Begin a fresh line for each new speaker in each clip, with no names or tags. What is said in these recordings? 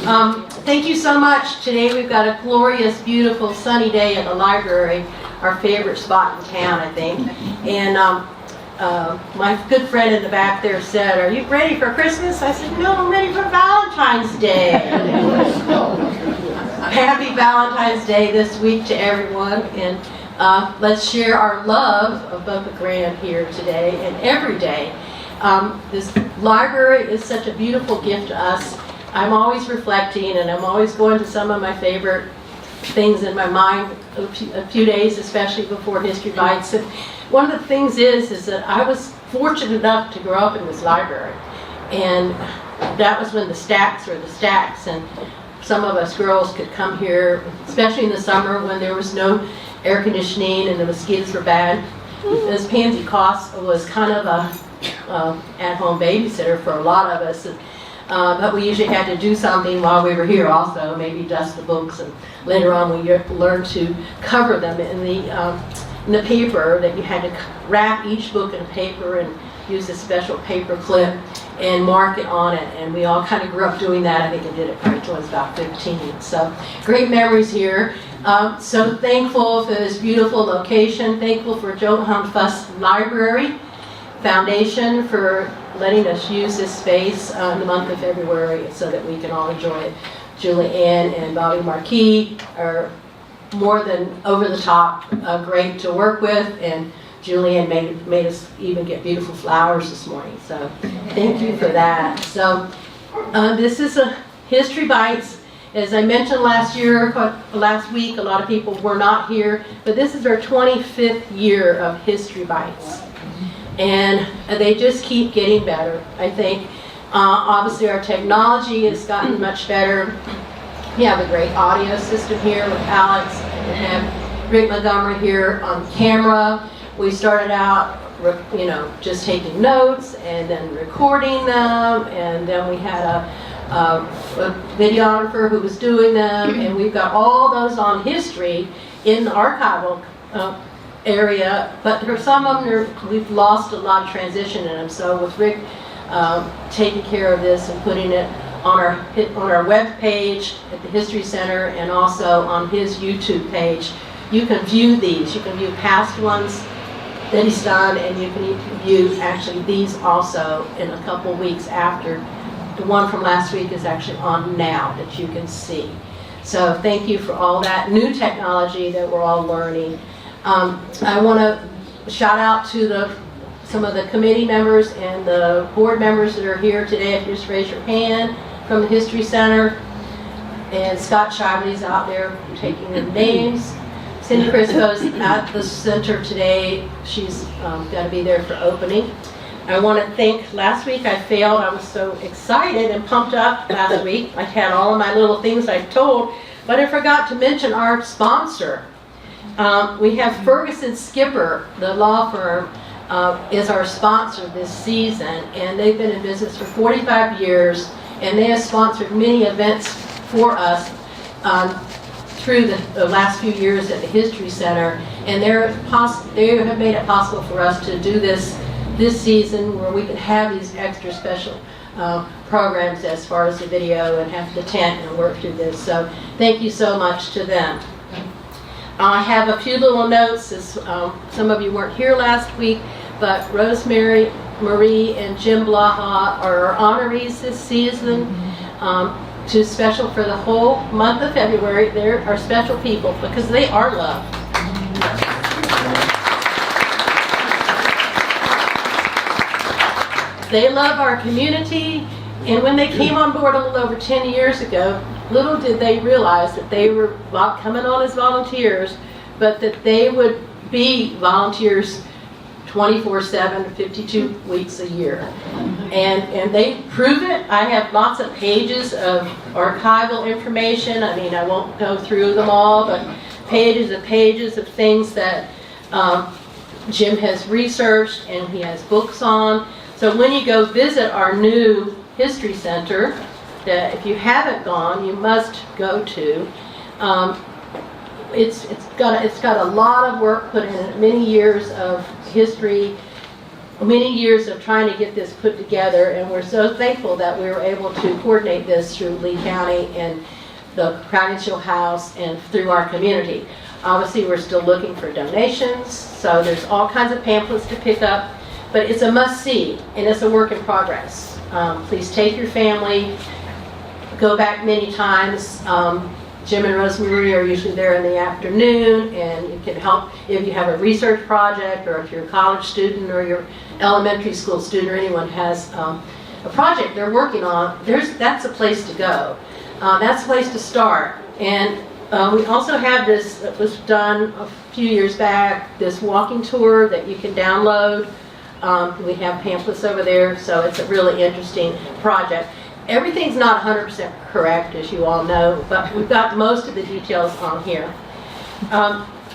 Thank you so much. Today we've got a glorious, beautiful, sunny day at the library, our favorite spot in town, I think. And my good friend in the back there said, "Are you ready for Christmas?" I said, "No, I'm ready for Valentine's Day." Happy Valentine's Day this week to everyone. And let's share our love of Boca Grande here today and every day. This library is such a beautiful gift to us. I'm always reflecting, and I'm always going to some of my favorite things in my mind a few days, especially before History Bytes. And one of the things is that I was fortunate enough to grow up in this library, and that was when the stacks were the stacks, and some of us girls could come here, especially in the summer when there was no air conditioning and the mosquitoes were bad. This Pansy Cost was kind of a at-home babysitter for a lot of us. But we usually had to do something while we were here also, maybe dust the books, and later on we learned to cover them in the paper, that you had to wrap each book in paper and use a special paper clip and mark it on it, and we all kind of grew up doing that. I think I did it probably until I was about 15. So great memories here. So thankful for this beautiful location, thankful for Johann Fuss Library Foundation for letting us use this space in the month of February so that we can all enjoy it. Julie Ann and Bobby Marquis are more than over the top great to work with, and Julianne made us even get beautiful flowers this morning, so thank you for that. So this is a History Bytes. As I mentioned last week, a lot of people were not here, but this is our 25th year of History Bytes. And they just keep getting better, I think. Obviously our technology has gotten much better. We have a great audio system here with Alex, and have Rick Montgomery here on camera. We started out, just taking notes and then recording them, and then we had a videographer who was doing them, and we've got all those on history in the archival area, but for some of them we've lost a lot of transition in them. So with Rick taking care of this and putting it on our web page at the History Center, and also on his YouTube page, you can view these. You can view past ones that he's done, and you can view actually these also in a couple weeks after. The one from last week is actually on now that you can see. So thank you for all that new technology that we're all learning. I want to shout out to some of the committee members and the board members that are here today. If you just raise your hand from the History Center. And Scott Shively's out there taking the names. Cindy Crisco's at the center today. She's got to be there for opening. I want to thank, last week I failed. I was so excited and pumped up last week. I had all of my little things I told, but I forgot to mention our sponsor. We have Ferguson Skipper, the law firm, is our sponsor this season, and they've been in business for 45 years, and they have sponsored many events for us through the last few years at the History Center, and they have made it possible for us to do this season, where we can have these extra special programs as far as the video, and have the tent and work through this. So thank you so much to them. I have a few little notes, as some of you weren't here last week, but Rosemary, Marie, and Jim Blaha are our honorees this season. To special for the whole month of February. They're our special people because they are loved. They love our community, and when they came on board a little over 10 years ago, little did they realize that they were coming on as volunteers, but that they would be volunteers 24/7, 52 weeks a year. And they prove it. I have lots of pages of archival information. I mean, I won't go through them all, but pages and pages of things that Jim has researched and he has books on. So when you go visit our new History Center, that if you haven't gone, you must go to. It's got a lot of work put in it, many years of history many years of trying to get this put together, and we're so thankful that we were able to coordinate this through Lee County and the Crowninshield House and through our community. Obviously, we're still looking for donations, so there's all kinds of pamphlets to pick up, but it's a must-see, and it's a work in progress. Please take your family, go back many times. Jim and Rosemary are usually there in the afternoon, and you can help if you have a research project, or if you're a college student or you're elementary school student, or anyone has a project they're working on. That's a place to go. That's a place to start. And we also have this that was done a few years back, this walking tour that you can download. We have pamphlets over there, so it's a really interesting project. Everything's not 100% correct, as you all know, but we've got most of the details on here.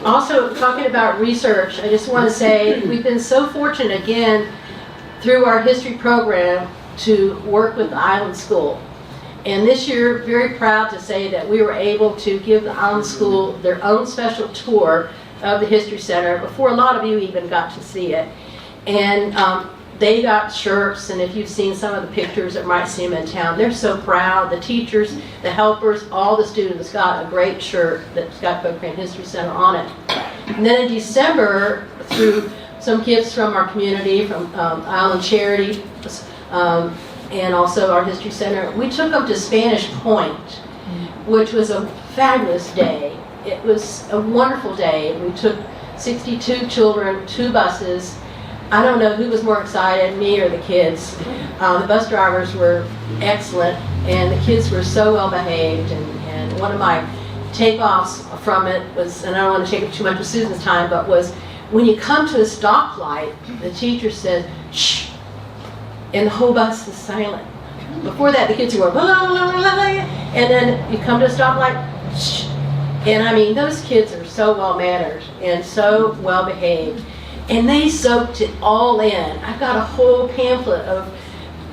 Also, talking about research, I just want to say we've been so fortunate again through our history program to work with the Island School. And this year, very proud to say that we were able to give the Island School their own special tour of the History Center before a lot of you even got to see it. And they got shirts, and if you've seen some of the pictures that might see them in town, they're so proud. The teachers, the helpers, all the students got a great shirt that's got Boca Grande History Center on it. And then in December, through some gifts from our community, from Island Charity, and also our History Center, we took them to Spanish Point, which was a fabulous day. It was a wonderful day. We took 62 children, 2 buses. I don't know who was more excited, me or the kids. The bus drivers were excellent, and the kids were so well behaved. And one of my takeoffs from it was, and I don't want to take up too much of Susan's time, but was when you come to a stoplight, the teacher said, shh, and the whole bus is silent. Before that, the kids were blah, blah, blah, blah, and then you come to a stoplight, shh. And I mean, those kids are so well mannered and so well behaved. And they soaked it all in. I've got a whole pamphlet of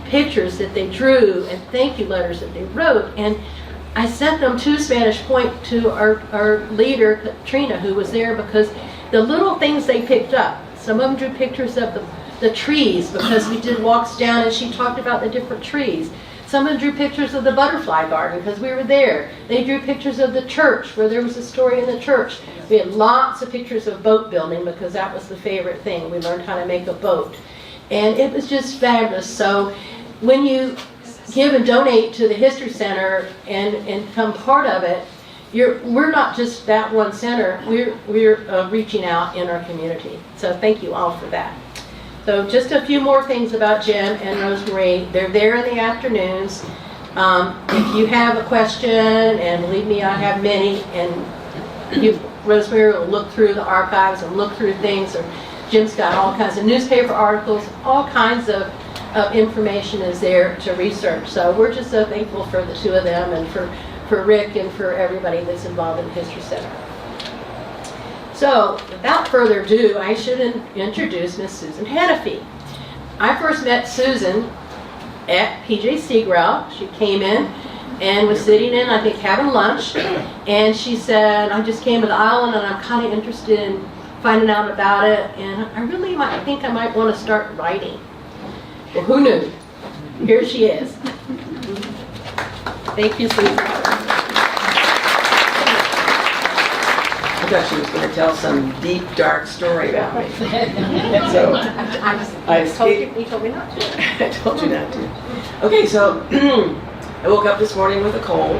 pictures that they drew and thank you letters that they wrote. And I sent them to Spanish Point to our leader, Katrina, who was there, because the little things they picked up, some of them drew pictures of the trees, because we did walks down and she talked about the different trees. Some of them drew pictures of the butterfly garden because we were there. They drew pictures of the church, where there was a story in the church. We had lots of pictures of boat building because that was the favorite thing. We learned how to make a boat. And it was just fabulous. So when you give and donate to the History Center and become part of it, we're not just that one center. We're reaching out in our community. So thank you all for that. So just a few more things about Jim and Rosemary. They're there in the afternoons. If you have a question, and believe me, I have many, and Rosemary will look through the archives and look through things. Or Jim's got all kinds of newspaper articles, all kinds of information is there to research. So we're just so thankful for the 2 of them, and for Rick and for everybody that's involved in the History Center. So, without further ado, I should introduce Miss Susan Hanafee. I first met Susan at PJ Seagrell. She came in and was sitting in, I think, having lunch, and she said, I just came to the island and I'm kind of interested in finding out about it, and I really think I might want to start writing. Well, who knew? Here she is. Thank you, Susan.
I thought she was going to tell some deep, dark story about me. So I escaped.
You told me not to.
I told you not to. Okay, so I woke up this morning with a cold.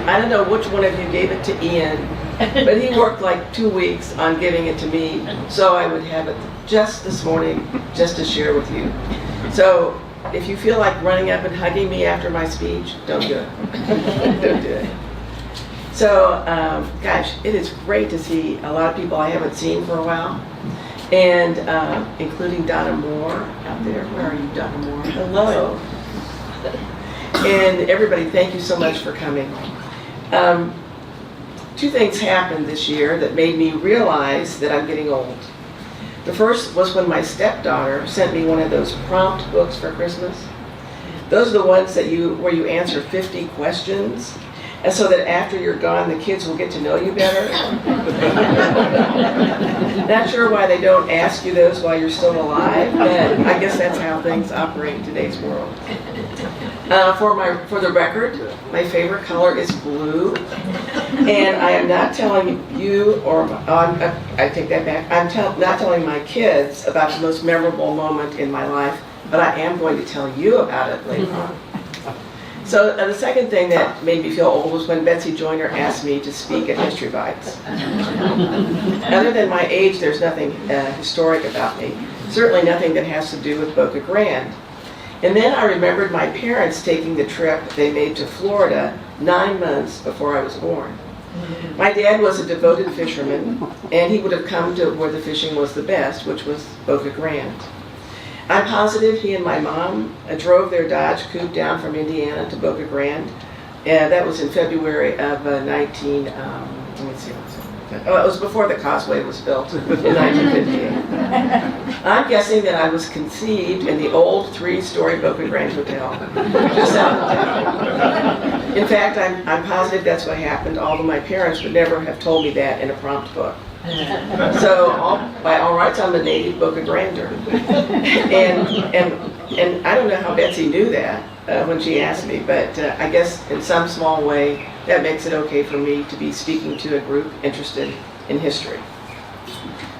I don't know which one of you gave it to Ian, but he worked like 2 weeks on giving it to me, so I would have it just this morning, just to share with you. So if you feel like running up and hugging me after my speech, don't do it. Don't do it. So, gosh, it is great to see a lot of people I haven't seen for a while, and including Donna Moore out there. Where are you, Donna Moore? Hello. And everybody, thank you so much for coming. 2 things happened this year that made me realize that I'm getting old. The first was when my stepdaughter sent me one of those prompt books for Christmas. Those are the ones that where you answer 50 questions. and so that after you're gone, the kids will get to know you better. Not sure why they don't ask you those while you're still alive, but I guess that's how things operate in today's world. For the record, my favorite color is blue, and I am not telling you, or I take that back. I'm not telling my kids about the most memorable moment in my life, but I am going to tell you about it later on. So the second thing that made me feel old was when Betsy Joyner asked me to speak at History Bytes. Other than my age, there's nothing historic about me. Certainly nothing that has to do with Boca Grande. And then I remembered my parents taking the trip they made to Florida 9 months before I was born. My dad was a devoted fisherman, and he would have come to where the fishing was the best, which was Boca Grande. I'm positive he and my mom drove their Dodge Coupe down from Indiana to Boca Grande. That was in February of it was before the causeway was built in 1958. I'm guessing that I was conceived in the old 3-story Boca Grande Hotel, just out of town. In fact, I'm positive that's what happened, although my parents would never have told me that in a prompt book. So, by all rights, I'm a native Boca Grander. And I don't know how Betsy knew that when she asked me, but I guess in some small way, that makes it okay for me to be speaking to a group interested in history.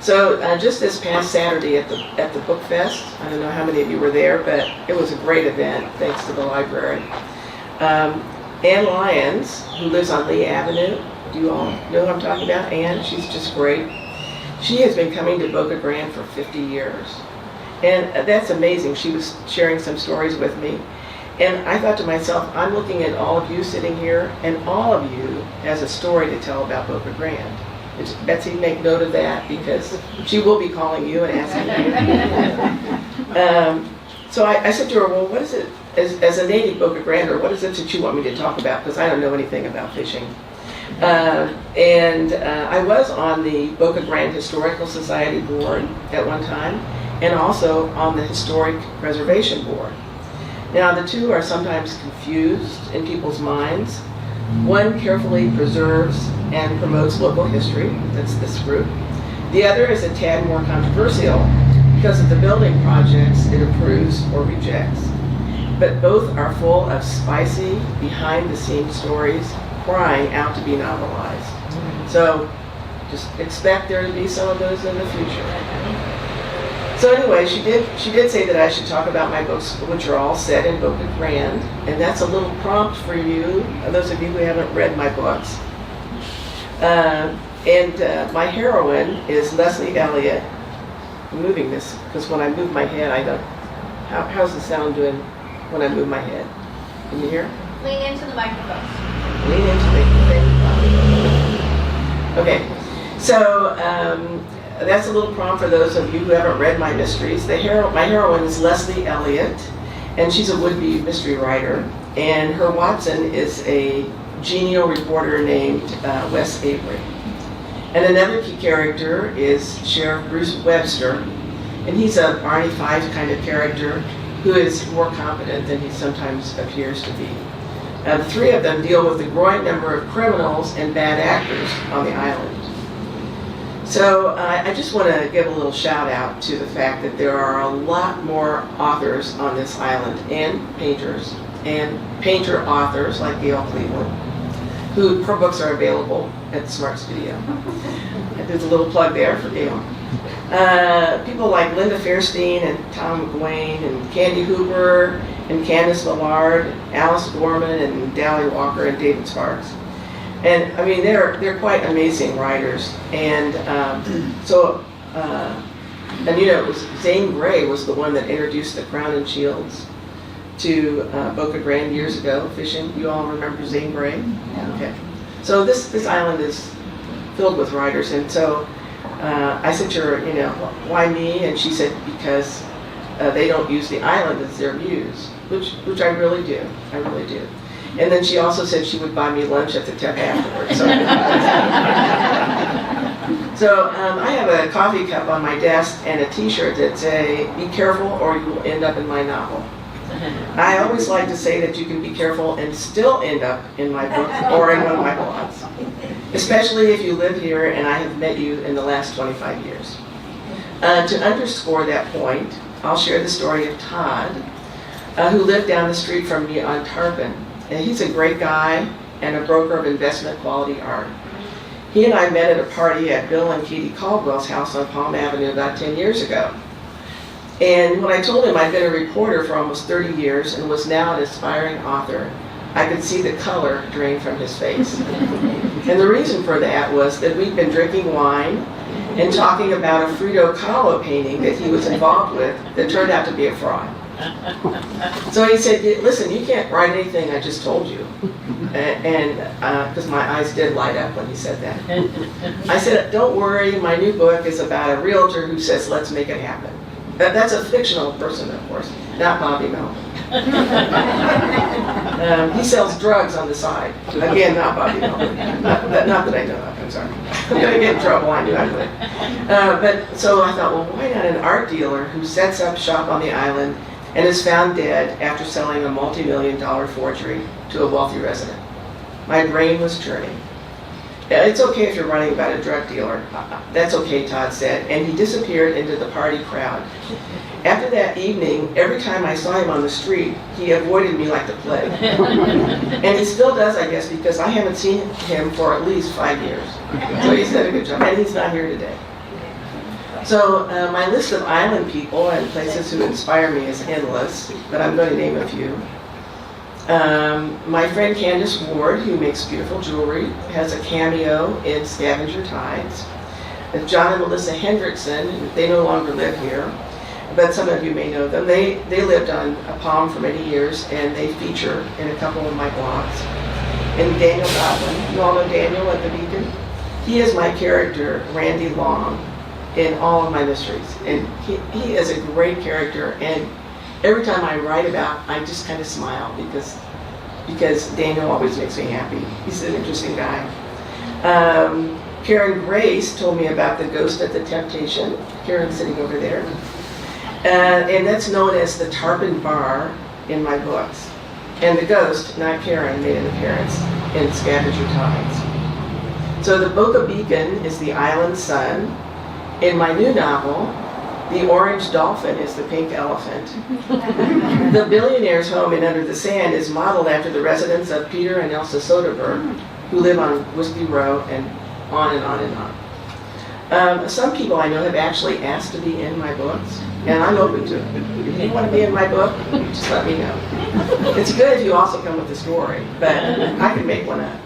So, just this past Saturday at the Book Fest, I don't know how many of you were there, but it was a great event, thanks to the library. Ann Lyons, who lives on Lee Avenue, do you all know who I'm talking about? Ann, she's just great. She has been coming to Boca Grande for 50 years. And that's amazing. She was sharing some stories with me. And I thought to myself, I'm looking at all of you sitting here, and all of you has a story to tell about Boca Grande. Betsy, make note of that, because she will be calling you and asking you. So I said to her, well, what is it, as a native Boca Grander, what is it that you want me to talk about? Because I don't know anything about fishing. I was on the Boca Grande Historical Society board at one time, and also on the Historic Preservation Board. Now, the two are sometimes confused in people's minds. One carefully preserves and promotes local history, that's this group. The other is a tad more controversial because of the building projects it approves or rejects. But both are full of spicy, behind-the-scenes stories crying out to be novelized. So just expect there to be some of those in the future. So anyway, she did say that I should talk about my books, which are all set in Boca Grande, and that's a little prompt for you, those of you who haven't read my books. My heroine is Leslie Elliott. I'm moving this because when I move my head, I don't. How's the sound doing when I move my head? Can you hear?
Lean into the microphone.
Lean into the microphone. Okay, so that's a little prompt for those of you who haven't read my mysteries. My heroine is Leslie Elliott, and she's a would-be mystery writer. And her Watson is a genial reporter named Wes Avery. And another key character is Sheriff Bruce Webster, and he's a Barney Fife kind of character who is more competent than he sometimes appears to be. The three of them deal with the growing number of criminals and bad actors on the island. So I just want to give a little shout out to the fact that there are a lot more authors on this island, and painter authors like Gail Cleveland, her books are available at Smarts Video. There's a little plug there for Gail. People like Linda Fairstein and Tom McGuane and Candy Hooper and Candace Millard, Alice Gorman and Dally Walker and David Sparks. And I mean, they're quite amazing writers. And it was Zane Grey was the one that introduced the Crown and Shields to Boca Grande years ago, fishing. You all remember Zane Grey?
Yeah.
Okay. So this island is filled with writers, and so I said to her, why me? And she said, because they don't use the island as their muse, which I really do. I really do. And then she also said she would buy me lunch at the tep afterwards. So I have a coffee cup on my desk and a T-shirt that say, "Be careful, or you will end up in my novel." I always like to say that you can be careful and still end up in my book or in one of my blogs, especially if you live here and I have met you in the last 25 years. To underscore that point, I'll share the story of Todd, who lived down the street from me on Tarpon. And he's a great guy and a broker of investment quality art. He and I met at a party at Bill and Katie Caldwell's house on Palm Avenue about 10 years ago. And when I told him I'd been a reporter for almost 30 years and was now an aspiring author, I could see the color drain from his face. And the reason for that was that we'd been drinking wine and talking about a Frida Kahlo painting that he was involved with that turned out to be a fraud. So he said, listen, you can't write anything I just told you. And because my eyes did light up when he said that. I said, don't worry, my new book is about a realtor who says, let's make it happen. That's a fictional person, of course, not Bobby Melvin. He sells drugs on the side. Again, not Bobby Melvin. Not that I know of, I'm sorry. I'm going to get in trouble, I knew I would. But so I thought, well, why not an art dealer who sets up shop on the island and is found dead after selling a multi-million-dollar forgery to a wealthy resident? My brain was churning. It's okay if you're writing about a drug dealer. That's okay, Todd said, and he disappeared into the party crowd. After that evening, every time I saw him on the street, he avoided me like the plague. And he still does, I guess, because I haven't seen him for at least 5 years. So he's done a good job, and he's not here today. So my list of island people and places who inspire me is endless, but I'm going to name a few. My friend Candace Ward, who makes beautiful jewelry, has a cameo in Scavenger Tides. John and Melissa Hendrickson, they no longer live here, but some of you may know them. They lived on a Palm for many years, and they feature in a couple of my blogs. And Daniel Godwin, you all know Daniel at the Beacon? He is my character, Randy Long, in all of my mysteries. And he is a great character, and every time I write about, I just kind of smile because Daniel always makes me happy. He's an interesting guy. Karen Grace told me about the Ghost at the Temptation. Karen's sitting over there. And that's known as the Tarpon Bar in my books. And the ghost, not Karen, made an appearance in Scavenger Tides. So the Boca Beacon is the island sun. In my new novel, the orange dolphin is the pink elephant. The billionaire's home in Under the Sand is modeled after the residence of Peter and Elsa Soderbergh, who live on Whiskey Row, and on and on and on. Some people I know have actually asked to be in my books, and I'm open to it. If you want to be in my book, just let me know. It's good if you also come with a story, but I can make one up.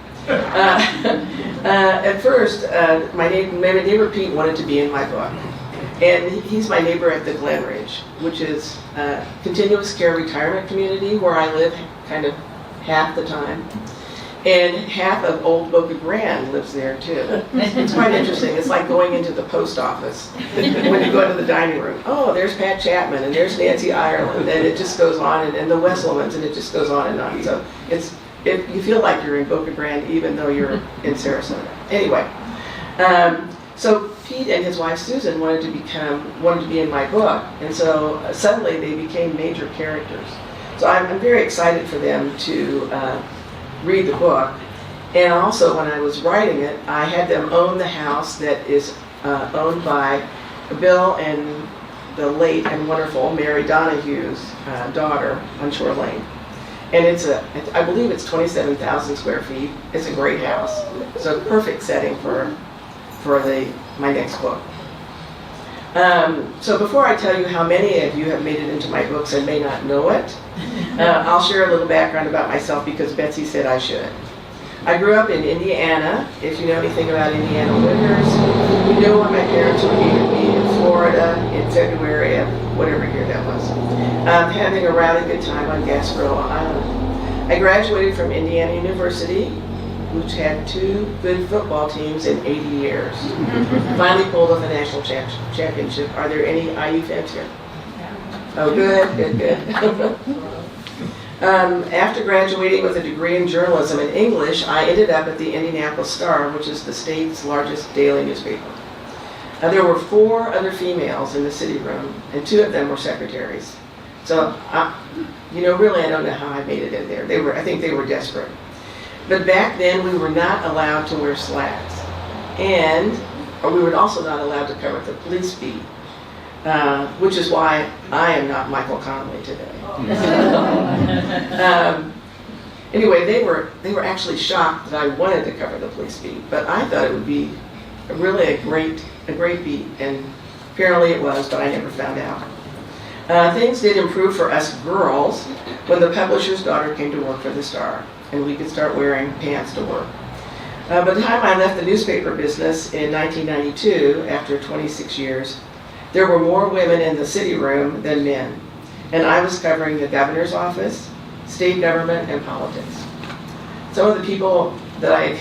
At first, my neighbor Pete wanted to be in my book. And he's my neighbor at the Glen Ridge, which is a continuous care retirement community where I live kind of half the time. And half of old Boca Grande lives there too. It's quite interesting. It's like going into the post office when you go into the dining room. Oh, there's Pat Chapman, and there's Nancy Ireland, and it just goes on, and the Wesselmans, and it just goes on and on. So you feel like you're in Boca Grande even though you're in Sarasota. Anyway, so Pete and his wife Susan wanted to be in my book, and so suddenly they became major characters. So I'm very excited for them to read the book. And also, when I was writing it, I had them own the house that is owned by Bill and the late and wonderful Mary Donahue's daughter on Shore Lane. And I believe it's 27,000 square feet. It's a great house. So perfect setting for my next book. So before I tell you how many of you have made it into my books and may not know it, I'll share a little background about myself because Betsy said I should. I grew up in Indiana. If you know anything about Indiana winters, you know what my parents were leaving me in Florida in February of whatever year that was, having a rather good time on Gasparilla Island. I graduated from Indiana University, which had 2 good football teams in 80 years. Finally pulled off a national championship. Are there any IU fans here? Oh, good. After graduating with a degree in journalism and English, I ended up at the Indianapolis Star, which is the state's largest daily newspaper. There were 4 other females in the city room, and 2 of them were secretaries. So really, I don't know how I made it in there. I think they were desperate. But back then, we were not allowed to wear slacks. Or we were also not allowed to cover the police beat, which is why I am not Michael Conley today. Anyway, they were actually shocked that I wanted to cover the police beat, but I thought it would be really a great beat, and apparently it was, but I never found out. Things did improve for us girls when the publisher's daughter came to work for the Star, and we could start wearing pants to work. By the time I left the newspaper business in 1992, after 26 years, there were more women in the city room than men, and I was covering the governor's office, state government, and politics. Some of the people that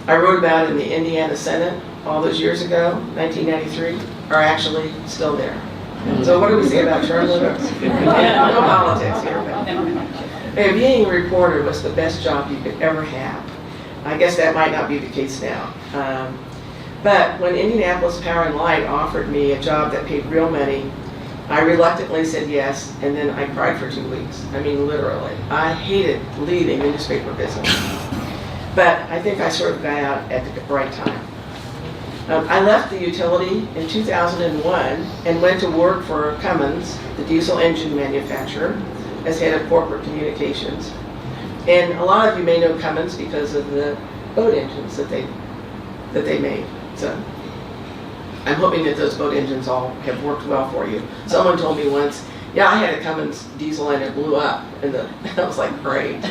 I wrote about in the Indiana Senate all those years ago, 1993, are actually still there. So what do we say about term limits? No politics here. But being a reporter was the best job you could ever have. I guess that might not be the case now. But when Indianapolis Power and Light offered me a job that paid real money, I reluctantly said yes, and then I cried for 2 weeks. I mean, literally. I hated leaving the newspaper business. But I think I sort of got out at the right time. I left the utility in 2001 and went to work for Cummins, the diesel engine manufacturer, as head of corporate communications. And a lot of you may know Cummins because of the boat engines that they made. So I'm hoping that those boat engines all have worked well for you. Someone told me once, yeah, I had a Cummins diesel and it blew up. And I was like, great.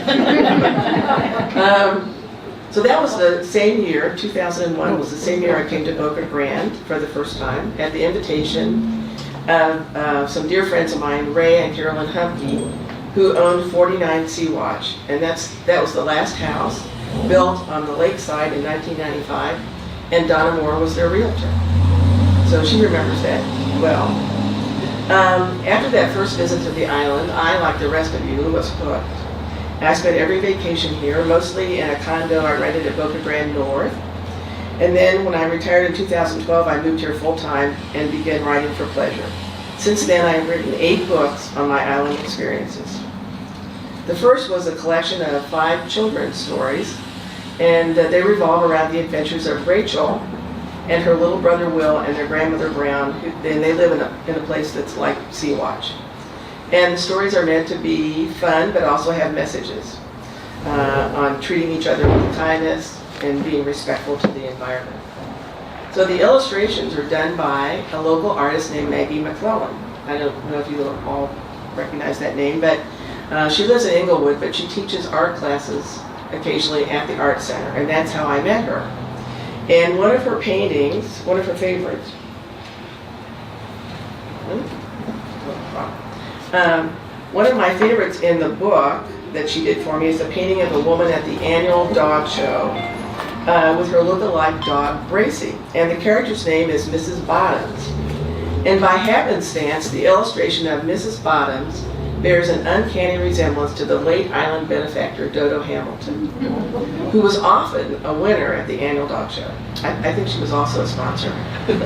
So that was the same year, 2001 was the same year I came to Boca Grande for the first time at the invitation of some dear friends of mine, Ray and Carolyn Hanafee, who owned 49 Sea-Watch. And that was the last house built on the lakeside in 1995, and Donna Moore was their realtor. So she remembers that well. After that first visit to the island, I, like the rest of you, was hooked. I spent every vacation here, mostly in a condo I rented at Boca Grande North. And then when I retired in 2012, I moved here full-time and began writing for pleasure. Since then, I have written 8 books on my island experiences. The first was a collection of 5 children's stories, and they revolve around the adventures of Rachel and her little brother Will and their grandmother Brown, and they live in a place that's like Sea-Watch. And the stories are meant to be fun, but also have messages on treating each other with kindness and being respectful to the environment. So the illustrations are done by a local artist named Maggie McClellan. I don't know if you all recognize that name, but she lives in Inglewood, but she teaches art classes occasionally at the Art Center, and that's how I met her. And one of her paintings, one of her favorites, one of my favorites in the book that she did for me is a painting of a woman at the annual dog show with her look-alike dog, Bracy. And the character's name is Mrs. Bottoms. And by happenstance, the illustration of Mrs. Bottoms bears an uncanny resemblance to the late island benefactor Dodo Hamilton, who was often a winner at the annual dog show. I think she was also a sponsor. But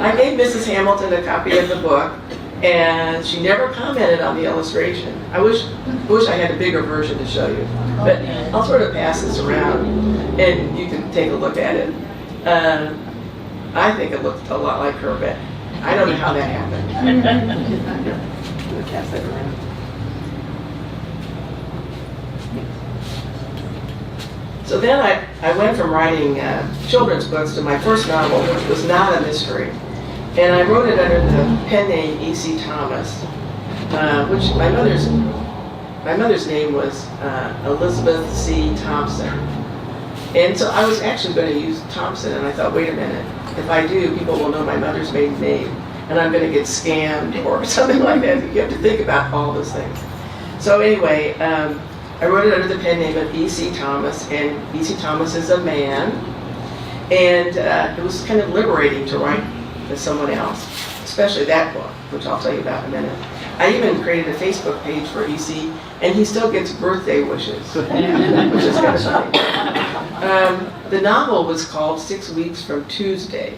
I gave Mrs. Hamilton a copy of the book, and she never commented on the illustration. I wish I had a bigger version to show you, but I'll sort of pass this around, and you can take a look at it. I think it looked a lot like her, but I don't know how that happened. I'm going to pass that around. So then I went from writing children's books to my first novel, which was not a mystery. And I wrote it under the pen name E.C. Thomas, which my mother's name was Elizabeth C. Thompson. And so I was actually going to use Thompson, and I thought, wait a minute, if I do, people will know my mother's maiden name, and I'm going to get scammed or something like that. You have to think about all those things. So anyway, I wrote it under the pen name of E.C. Thomas, and E.C. Thomas is a man, and it was kind of liberating to write with someone else, especially that book, which I'll tell you about in a minute. I even created a Facebook page for E.C., and he still gets birthday wishes, which is kind of funny. The novel was called 6 Weeks from Tuesday,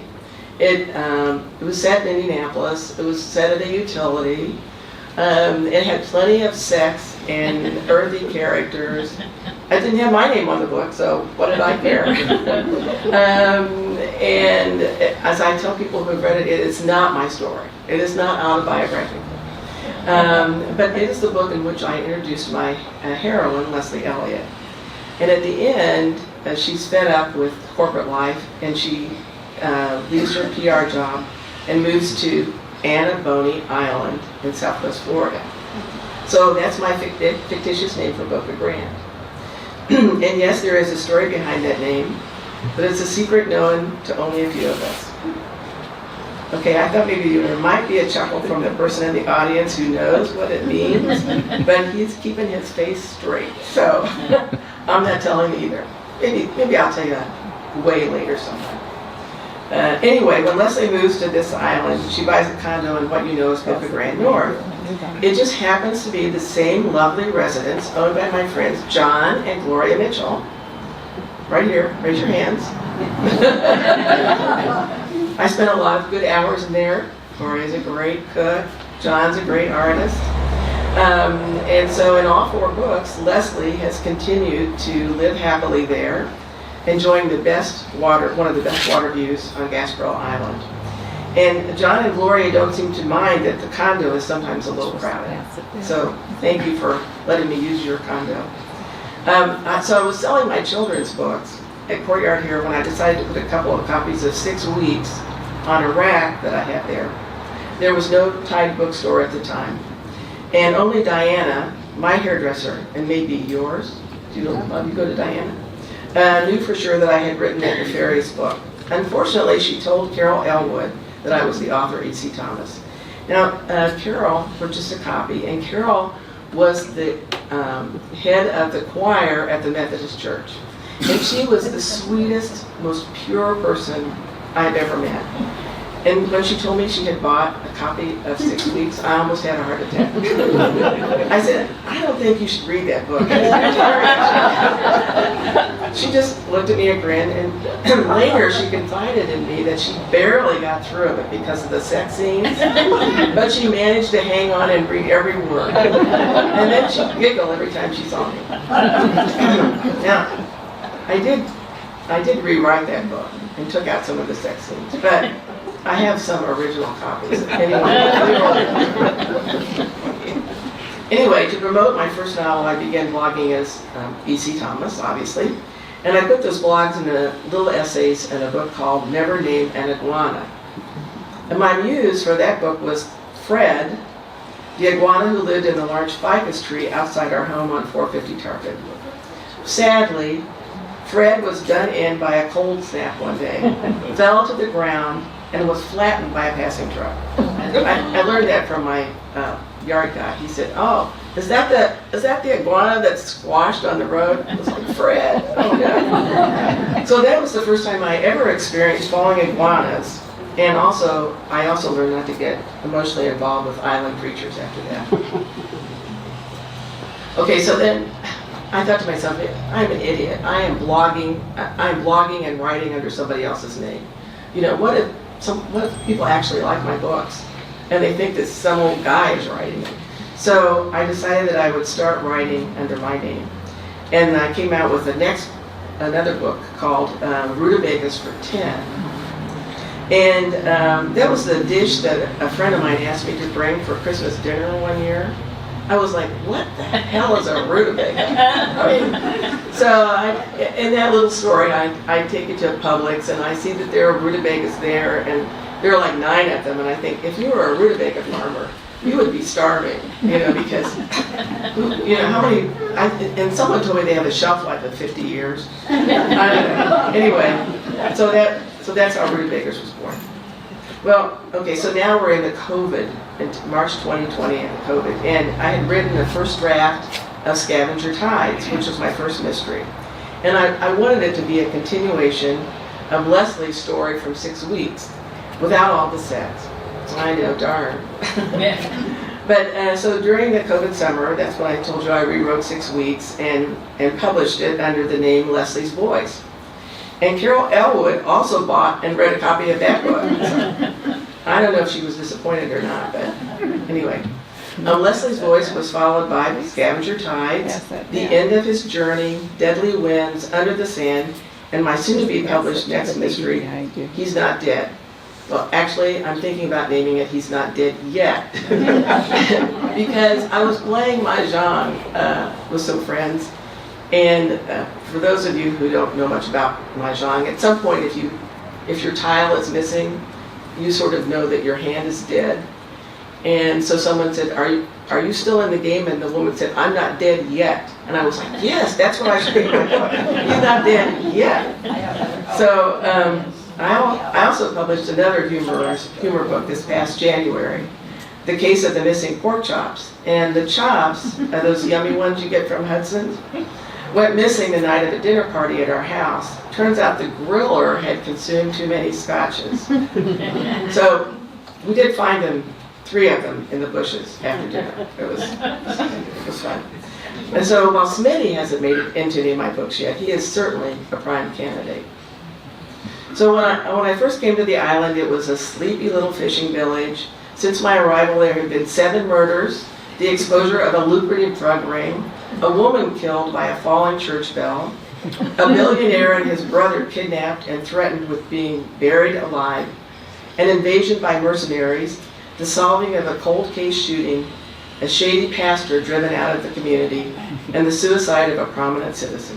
It was set in Indianapolis. It was set at a utility. It had plenty of sex and earthy characters. I didn't have my name on the book, so what did I care? And as I tell people who've read it, it is not my story. It is not autobiographical. But it is the book in which I introduced my heroine, Leslie Elliott. And at the end, she's fed up with corporate life, and she leaves her PR job and moves to Anna Boney Island in Southwest Florida. So that's my fictitious name for Boca Grande. And yes, there is a story behind that name, but it's a secret known to only a few of us. Okay, I thought maybe there might be a chuckle from the person in the audience who knows what it means, but he's keeping his face straight, so I'm not telling either. Maybe I'll tell you that way later sometime. Anyway, when Leslie moves to this island, she buys a condo in what you know as Boca Grande North. It just happens to be the same lovely residence owned by my friends John and Gloria Mitchell. Right here, raise your hands. I spent a lot of good hours in there. Gloria's a great cook. John's a great artist. And so in all 4 books, Leslie has continued to live happily there, enjoying one of the best water views on Gasparilla Island. And John and Gloria don't seem to mind that the condo is sometimes a little crowded. So thank you for letting me use your condo. So I was selling my children's books at Courtyard here when I decided to put a couple of copies of 6 Weeks on a rack that I had there. There was no Tide bookstore at the time. And only Diana, my hairdresser, and maybe yours, do you go to Diana, knew for sure that I had written that Nefarious book. Unfortunately, she told Carol Elwood that I was the author, E.C. Thomas. Now, Carol purchased a copy, and Carol was the head of the choir at the Methodist Church. And she was the sweetest, most pure person I've ever met. And when she told me she had bought a copy of 6 Weeks, I almost had a heart attack. I said, I don't think you should read that book. She just looked at me and grinned, and later she confided in me that she barely got through it because of the sex scenes, but she managed to hang on and read every word. And then she'd giggle every time she saw me. Now, I did rewrite that book and took out some of the sex scenes, but I have some original copies. Anyway, to promote my first novel, I began blogging as E.C. Thomas, obviously, and I put those blogs into little essays in a book called Never Name an Iguana. And my muse for that book was Fred, the iguana who lived in the large ficus tree outside our home on 450 Target. Sadly, Fred was done in by a cold snap one day, fell to the ground, and was flattened by a passing truck. I learned that from my yard guy. He said, "Oh, is that the iguana that's squashed on the road?" I was like, "Fred, oh no." So that was the first time I ever experienced following iguanas, and I also learned not to get emotionally involved with island creatures after that. Okay, so then I thought to myself, I'm an idiot. I'm blogging and writing under somebody else's name. You know, what if people actually like my books and they think that some old guy is writing them? So I decided that I would start writing under my name. And I came out with another book called Rutabagas for 10. And that was the dish that a friend of mine asked me to bring for Christmas dinner one year. I was like, what the hell is a rutabaga? I mean, so in that little story, I take it to Publix, and I see that there are rutabagas there, and there are like 9 of them, and I think, if you were a rutabaga farmer, you would be starving, you know, because, you know, how many, and someone told me they have a shelf life of 50 years. I don't know. Anyway, so that's how rutabagas was born. Well, okay, so now we're in the COVID, in March 2020 and COVID, and I had written the first draft of Scavenger Tides, which was my first mystery. And I wanted it to be a continuation of Leslie's story from 6 Weeks, without all the sex. I know, darn. But so during the COVID summer, that's when I told you I rewrote 6 Weeks and published it under the name Leslie's Voice. And Carol Elwood also bought and read a copy of that book. So, I don't know if she was disappointed or not, but anyway. Leslie's Voice was followed by Scavenger Tides, The End of His Journey, Deadly Winds, Under the Sand, and my soon-to-be-published next mystery, He's Not Dead. Well, actually, I'm thinking about naming it He's Not Dead Yet. Because I was playing Mahjong with some friends, and for those of you who don't know much about Mahjong, at some point if your tile is missing, you sort of know that your hand is dead. And so someone said, are you still in the game? And the woman said, I'm not dead yet. And I was like, yes, that's what I should be doing. He's not dead yet. So I also published another humor book this past January, The Case of the Missing Pork Chops. And the chops, those yummy ones you get from Hudson's, went missing the night of a dinner party at our house. Turns out the griller had consumed too many scotches. So we did find them, 3 of them, in the bushes after dinner. It was fun. And so while Smitty hasn't made it into any of my books yet, he is certainly a prime candidate. So when I first came to the island, it was a sleepy little fishing village. Since my arrival, there had been 7 murders, the exposure of a lucrative drug ring, a woman killed by a falling church bell, a millionaire and his brother kidnapped and threatened with being buried alive, an invasion by mercenaries, the solving of a cold case shooting, a shady pastor driven out of the community, and the suicide of a prominent citizen.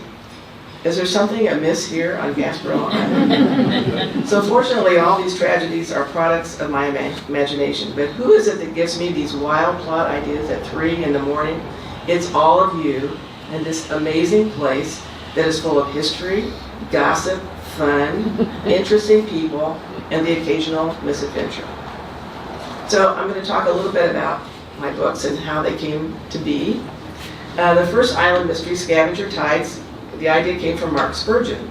Is there something amiss here on Gasparilla Island? So fortunately, all these tragedies are products of my imagination. But who is it that gives me these wild plot ideas at 3 in the morning? It's all of you and this amazing place that is full of history, gossip, fun, interesting people, and the occasional misadventure. So I'm going to talk a little bit about my books and how they came to be. The first island mystery, Scavenger Tides, the idea came from Mark Spurgeon.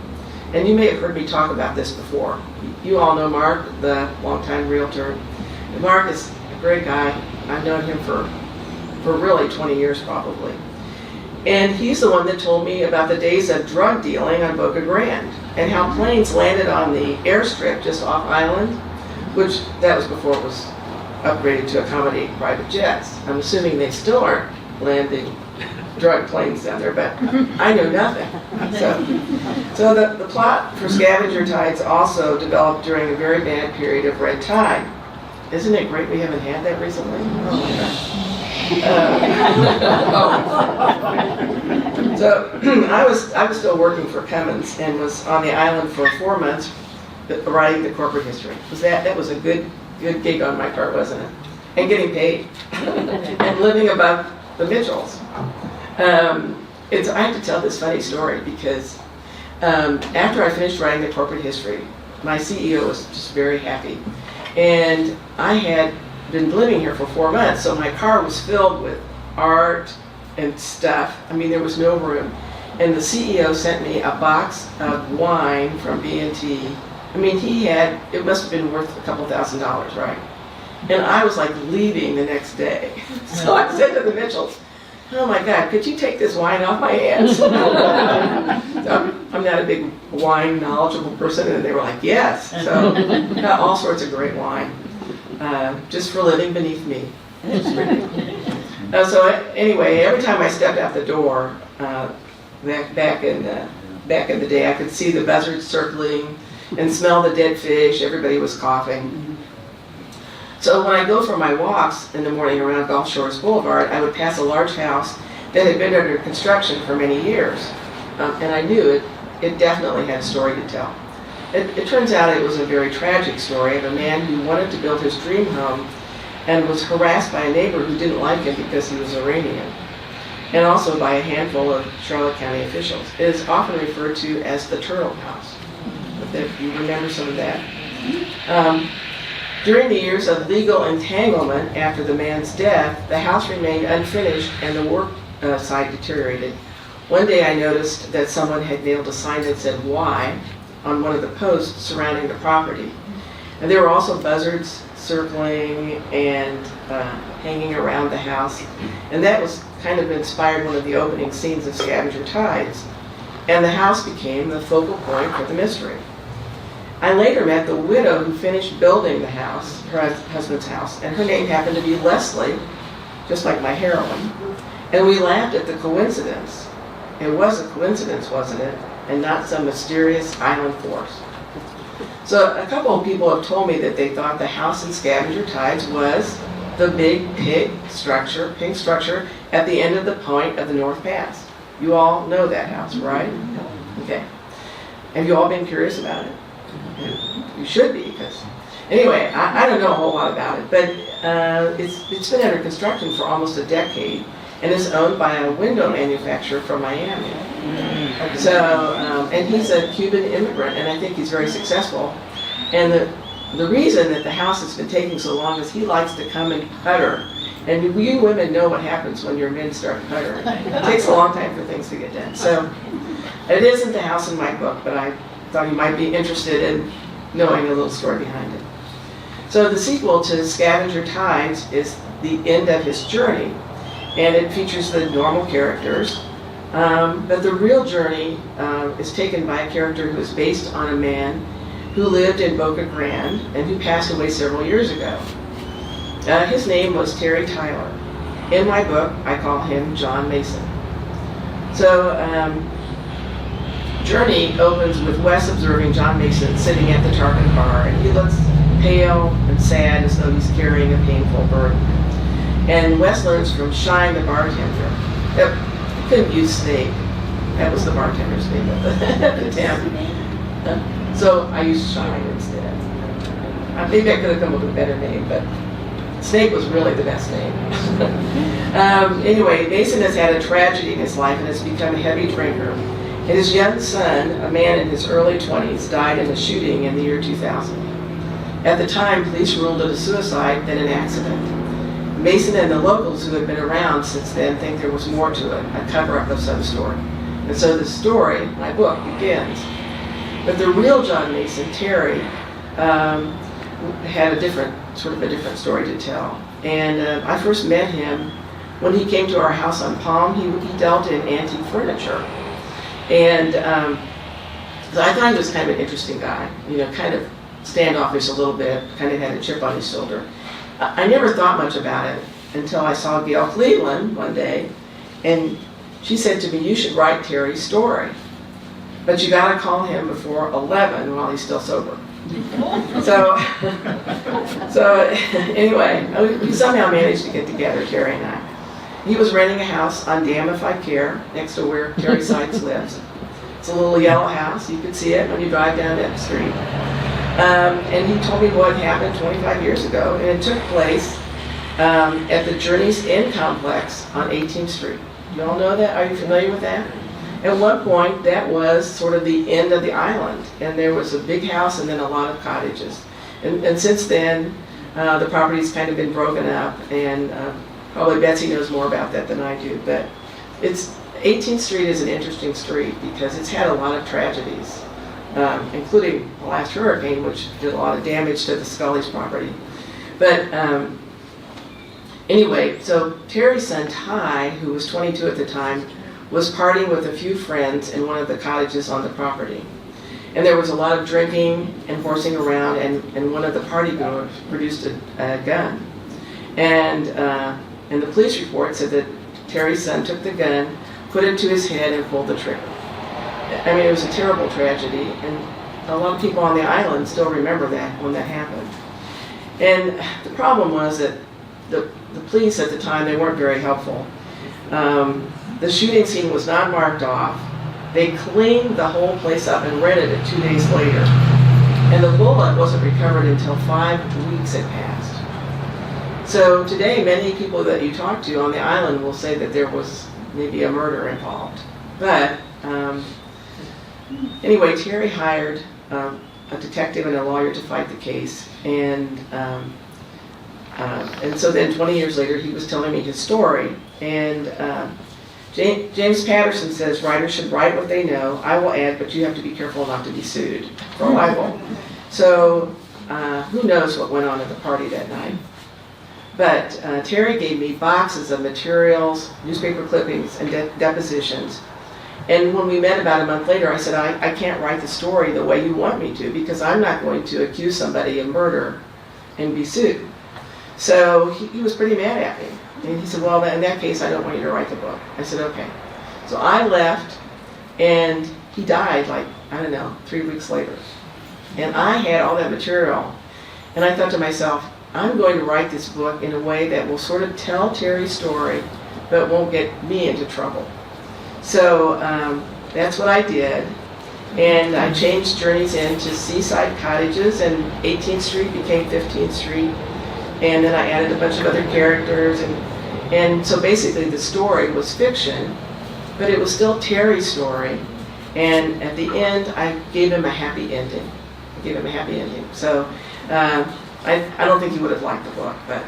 And you may have heard me talk about this before. You all know Mark, the longtime realtor. And Mark is a great guy. I've known him for really 20 years probably. And he's the one that told me about the days of drug dealing on Boca Grande and how planes landed on the airstrip just off island, which that was before it was upgraded to accommodate private jets. I'm assuming they still aren't landing drug planes down there, but I know nothing. So the plot for Scavenger Tides also developed during a very bad period of red tide. Isn't it great we haven't had that recently? Oh my gosh. So I was still working for Cummins and was on the island for 4 months writing the corporate history. That was a good gig on my part, wasn't it? And getting paid and living above the Mitchells. I have to tell this funny story because after I finished writing the corporate history, my CEO was just very happy. And I had been living here for 4 months, so my car was filled with art and stuff. I mean, there was no room. And the CEO sent me a box of wine from B&T. I mean, it must have been worth a couple $1,000s, right? And I was like leaving the next day. So I said to the Mitchells, oh my God, could you take this wine off my hands? I'm not a big wine knowledgeable person, and they were like, yes. So got all sorts of great wine, just for living beneath me. So anyway, every time I stepped out the door, back in the day, I could see the buzzards circling and smell the dead fish. Everybody was coughing. So when I go for my walks in the morning around Gulf Shores Boulevard, I would pass a large house that had been under construction for many years. And I knew it definitely had a story to tell. It turns out it was a very tragic story of a man who wanted to build his dream home and was harassed by a neighbor who didn't like him because he was Iranian, and also by a handful of Charlotte County officials. It is often referred to as the Turtle House, if you remember some of that. During the years of legal entanglement after the man's death, the house remained unfinished and the work site deteriorated. One day I noticed that someone had nailed a sign that said "Why" on one of the posts surrounding the property. And there were also buzzards circling and hanging around the house. And that was kind of inspired one of the opening scenes of Scavenger Tides. and the house became the focal point for the mystery. I later met the widow who finished building the house, her husband's house, and her name happened to be Leslie, just like my heroine, and we laughed at the coincidence. It was a coincidence, wasn't it? And not some mysterious island force. So a couple of people have told me that they thought the house in Scavenger Tides was the big pink structure at the end of the point of the North Pass. You all know that house, right? Okay. Have you all been curious about it? You should be, because anyway, I don't know a whole lot about it, but it's been under construction for almost a decade and is owned by a window manufacturer from Miami. So, and he's a Cuban immigrant, and I think he's very successful. And the reason that the house has been taking so long is he likes to come and putter. And you women know what happens when your men start puttering. It takes a long time for things to get done. So it isn't the house in my book, but I thought you might be interested in knowing a little story behind it. So the sequel to Scavenger Tides is the end of his journey, and it features the normal characters, but the real journey is taken by a character who is based on a man who lived in Boca Grande and who passed away several years ago. His name was Terry Tyler. In my book, I call him John Mason. So, Journey opens with Wes observing John Mason sitting at the Tarpon bar, and he looks pale and sad as though he's carrying a painful burden. And Wes learns from Shine, the bartender. He couldn't use Snake. That was the bartender's name at the town. So I used Shine instead. Maybe I could have come up with a better name, but Snake was really the best name. Anyway, Mason has had a tragedy in his life and has become a heavy drinker. And his young son, a man in his early 20s, died in a shooting in the year 2000. At the time, police ruled it a suicide than an accident. Mason and the locals who have been around since then think there was more to it, a cover-up of some sort. And so the story, my book, begins. But the real John Mason, Terry, had a different story to tell. And I first met him when he came to our house on Palm. He dealt in antique furniture. And so I thought he was kind of an interesting guy, kind of standoffish a little bit, kind of had a chip on his shoulder. I never thought much about it until I saw Gail Cleveland one day, and she said to me, "You should write Terry's story, but you got to call him before 11 while he's still sober." So anyway, we somehow managed to get together, Terry and I. He was renting a house on Dam If I Care, next to where Terry Sykes lives. It's a little yellow house. You can see it when you drive down that street. And he told me what happened 25 years ago, and it took place at the Journey's Inn complex on 18th Street. You all know that? Are you familiar with that? At one point, that was sort of the end of the island, and there was a big house and then a lot of cottages. And since then, the property's kind of been broken up, and probably Betsy knows more about that than I do, but 18th Street is an interesting street because it's had a lot of tragedies, including the last hurricane, which did a lot of damage to the Scully's property. But anyway, so Terry's son Ty, who was 22 at the time, was partying with a few friends in one of the cottages on the property. And there was a lot of drinking and horsing around, and one of the partygoers produced a gun. And the police report said that Terry's son took the gun, put it to his head, and pulled the trigger. I mean, it was a terrible tragedy, and a lot of people on the island still remember that when that happened. And the problem was that the police at the time, they weren't very helpful. The shooting scene was not marked off. They cleaned the whole place up and rented it 2 days later. And the bullet wasn't recovered until 5 weeks had passed. So today, many people that you talk to on the island will say that there was maybe a murder involved. But anyway, Terry hired a detective and a lawyer to fight the case. And so then 20 years later, he was telling me his story. And James Patterson says writers should write what they know. I will add, but you have to be careful not to be sued for libel. So who knows what went on at the party that night. But Terry gave me boxes of materials, newspaper clippings, and depositions. And when we met about a month later, I said, I can't write the story the way you want me to, because I'm not going to accuse somebody of murder and be sued. So he was pretty mad at me. And he said, well, in that case, I don't want you to write the book. I said, okay. So I left, and he died like, I don't know, 3 weeks later. And I had all that material. And I thought to myself, I'm going to write this book in a way that will sort of tell Terry's story, but won't get me into trouble. So that's what I did. And I changed Journey's End to Seaside Cottages, and 18th Street became 15th Street. And then I added a bunch of other characters. And so basically the story was fiction, but it was still Terry's story. And at the end, I gave him a happy ending. So I don't think he would have liked the book, but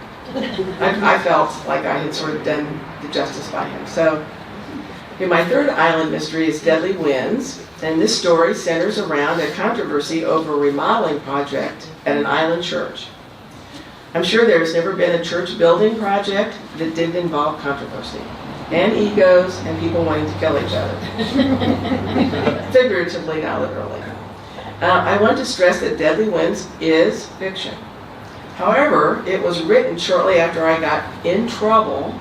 I felt like I had sort of done the justice by him. So my third island mystery is Deadly Winds, and this story centers around a controversy over a remodeling project at an island church. I'm sure there's never been a church building project that didn't involve controversy, and egos, and people wanting to kill each other. Figuratively, not literally. I want to stress that Deadly Winds is fiction. However, it was written shortly after I got in trouble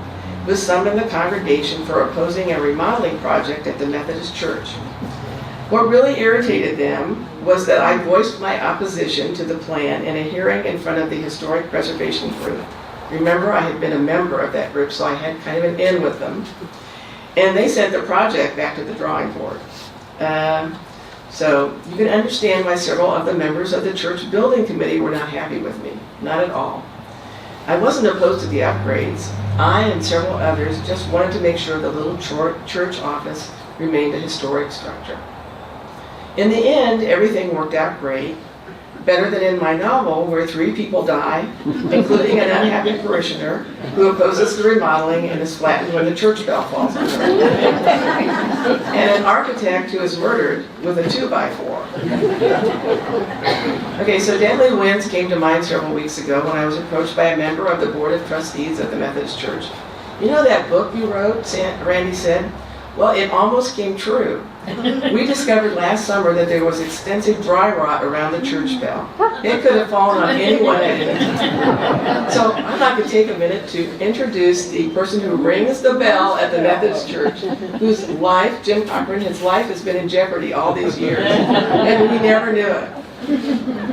with some in the congregation for opposing a remodeling project at the Methodist Church. What really irritated them was that I voiced my opposition to the plan in a hearing in front of the Historic Preservation Group. Remember, I had been a member of that group, so I had kind of an in with them. And they sent the project back to the drawing board. So you can understand why several of the members of the church building committee were not happy with me. Not at all. I wasn't opposed to the upgrades. I and several others just wanted to make sure the little church office remained a historic structure. In the end, everything worked out great. Better than in my novel, where 3 people die, including an unhappy parishioner who opposes the remodeling and is flattened when the church bell falls on her, and an architect who is murdered with a 2x4. Okay, so Deadly Winds came to mind several weeks ago when I was approached by a member of the Board of Trustees of the Methodist Church. You know that book you wrote, Randy said? Well, it almost came true. We discovered last summer that there was extensive dry rot around the church bell. It could have fallen on anyone at any time. So I'd like to take a minute to introduce the person who rings the bell at the Methodist Church, whose life, Jim Cochran, his life has been in jeopardy all these years, and we never knew it.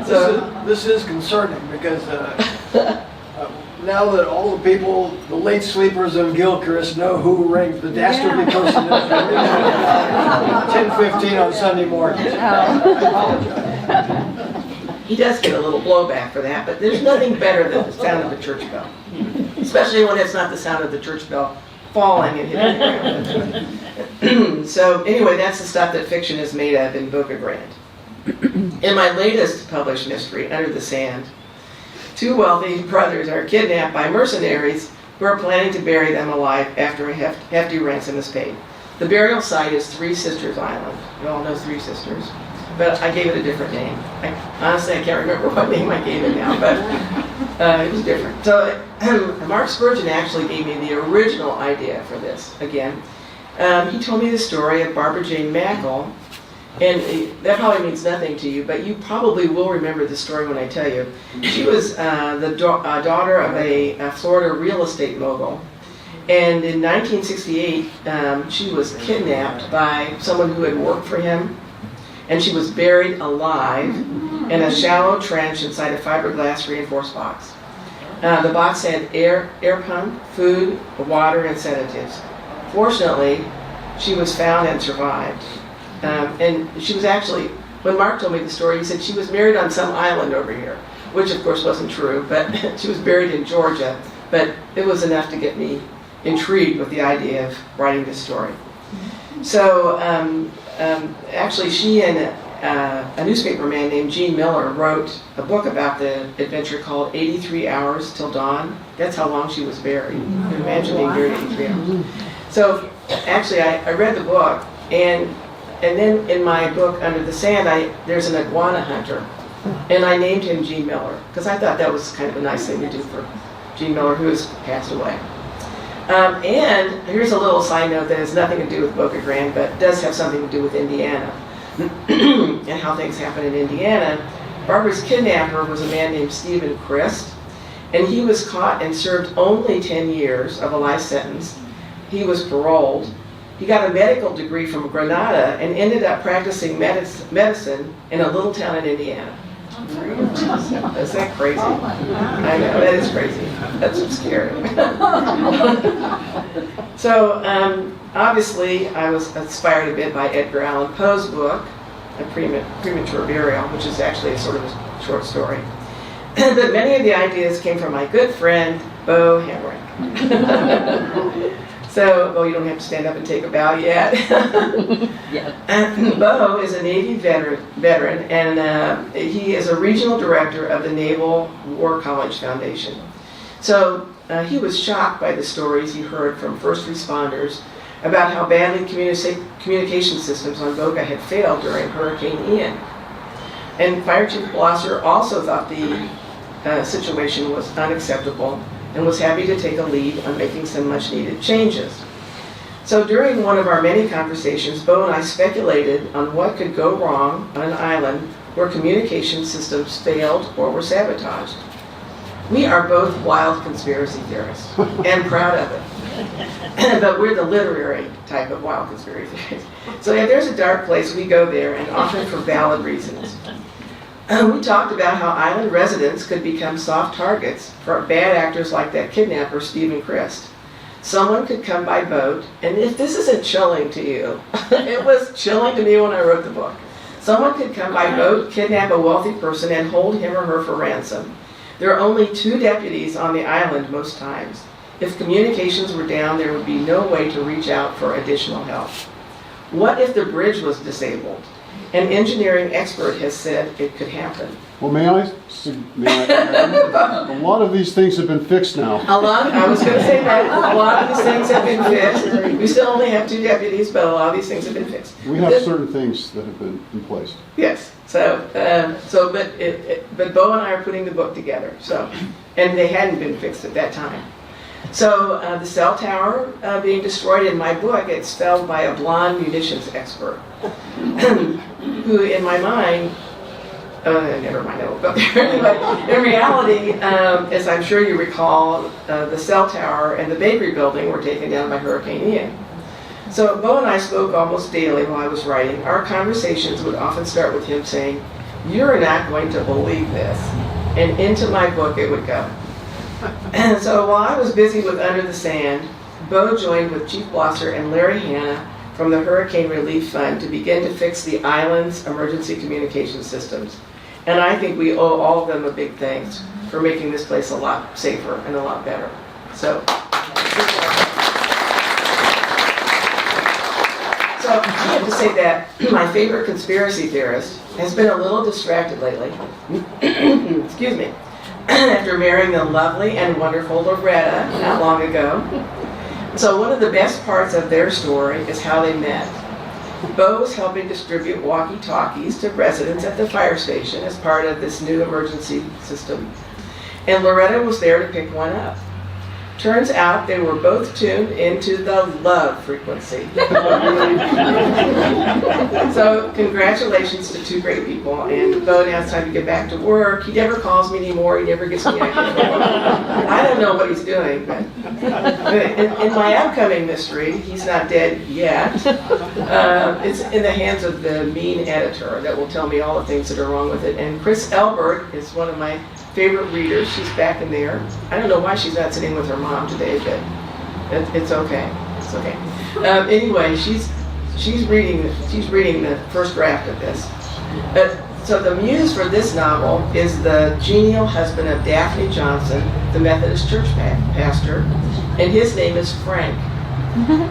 So this is concerning because now that all the people, the late sleepers of Gilchrist know who rings, the dastardly person is 10:15 on Sunday morning.
He does get a little blowback for that, but there's nothing better than the sound of the church bell, especially when it's not the sound of the church bell falling and hitting the ground. So anyway, that's the stuff that fiction is made of in Boca Grande. In my latest published mystery, Under the Sand, 2 wealthy brothers are kidnapped by mercenaries who are planning to bury them alive after a hefty ransom is paid. The burial site is Three Sisters Island. You all know Three Sisters, but I gave it a different name. Honestly, I can't remember what name I gave it now, but it was different. So Mark Spurgeon actually gave me the original idea for this again. He told me the story of Barbara Jane Mackle. And that probably means nothing to you, but you probably will remember the story when I tell you. She was the daughter of a Florida real estate mogul. And in 1968, she was kidnapped by someone who had worked for him. And she was buried alive in a shallow trench inside a fiberglass reinforced box. The box had air pump, food, water, and sedatives. Fortunately, she was found and survived. And she was actually, when Mark told me the story, he said she was married on some island over here, which of course wasn't true, but she was buried in Georgia. But it was enough to get me intrigued with the idea of writing this story. So actually she and a newspaper man named Gene Miller wrote a book about the adventure called 83 Hours Till Dawn. That's how long she was buried. You can imagine being buried 83 hours. So actually I read the book, and then in my book, Under the Sand, there's an iguana hunter, and I named him Gene Miller, because I thought that was kind of a nice thing to do for Gene Miller, who has passed away. And here's a little side note that has nothing to do with Boca Grande, but does have something to do with Indiana and how things happen in Indiana. Barbara's kidnapper was a man named Stephen Christ, and he was caught and served only 10 years of a life sentence. He was paroled. He got a medical degree from Granada and ended up practicing medicine in a little town in Indiana. Is that crazy? I know, that is crazy. That's scary. So, obviously, I was inspired a bit by Edgar Allan Poe's book, A Premature Burial, which is actually a sort of a short story. But many of the ideas came from my good friend, Bo Hamrick. So, well, you don't have to stand up and take a bow yet. Bo is a Navy veteran, and he is a regional director of the Naval War College Foundation. So, he was shocked by the stories he heard from first responders about how badly communication systems on Boca had failed during Hurricane Ian. And Fire Chief Blosser also thought the situation was unacceptable and was happy to take a lead on making some much-needed changes. So during one of our many conversations, Bo and I speculated on what could go wrong on an island where communication systems failed or were sabotaged. We are both wild conspiracy theorists, and proud of it. But we're the literary type of wild conspiracy theorists. So if there's a dark place, we go there, and often for valid reasons. We talked about how island residents could become soft targets for bad actors like that kidnapper, Stephen Christ. Someone could come by boat, and if this isn't chilling to you, it was chilling to me when I wrote the book. Someone could come by boat, kidnap a wealthy person, and hold him or her for ransom. There are only 2 deputies on the island most times. If communications were down, there would be no way to reach out for additional help. What if the bridge was disabled? An engineering expert has said it could happen.
Well, may I a lot of these things have been fixed now.
I was going to say that. A lot of these things have been fixed. We still only have 2 deputies, but a lot of these things have been fixed.
We have certain things that have been in place.
Yes. But Bo and I are putting the book together. So, and they hadn't been fixed at that time. So the cell tower being destroyed in my book, it's felled by a blonde munitions expert, who in my mind, never mind, I won't go there. But in reality, as I'm sure you recall, the cell tower and the bakery building were taken down by Hurricane Ian. So Bo and I spoke almost daily while I was writing. Our conversations would often start with him saying, "You're not going to believe this." And into my book it would go. And so while I was busy with Under the Sand, Bo joined with Chief Blosser and Larry Hanna from the Hurricane Relief Fund to begin to fix the island's emergency communication systems. And I think we owe all of them a big thanks for making this place a lot safer and a lot better. So I have to say that my favorite conspiracy theorist has been a little distracted lately. Excuse me. After marrying the lovely and wonderful Loretta not long ago. So one of the best parts of their story is how they met. Bo was helping distribute walkie-talkies to residents at the fire station as part of this new emergency system. And Loretta was there to pick one up. Turns out they were both tuned into the love frequency. So congratulations to 2 great people. And Bo, now it's time to get back to work. He never calls me anymore. He never gets me active. I don't know what he's doing. But in my upcoming mystery, he's not dead yet. It's in the hands of the mean editor that will tell me all the things that are wrong with it. And Chris Elbert is one of my favorite readers. She's back in there. I don't know why she's not sitting with her mom today, but it's okay. It's okay. Anyway, she's reading the first draft of this. So the muse for this novel is the genial husband of Daphne Johnson, the Methodist church pastor, and his name is Frank.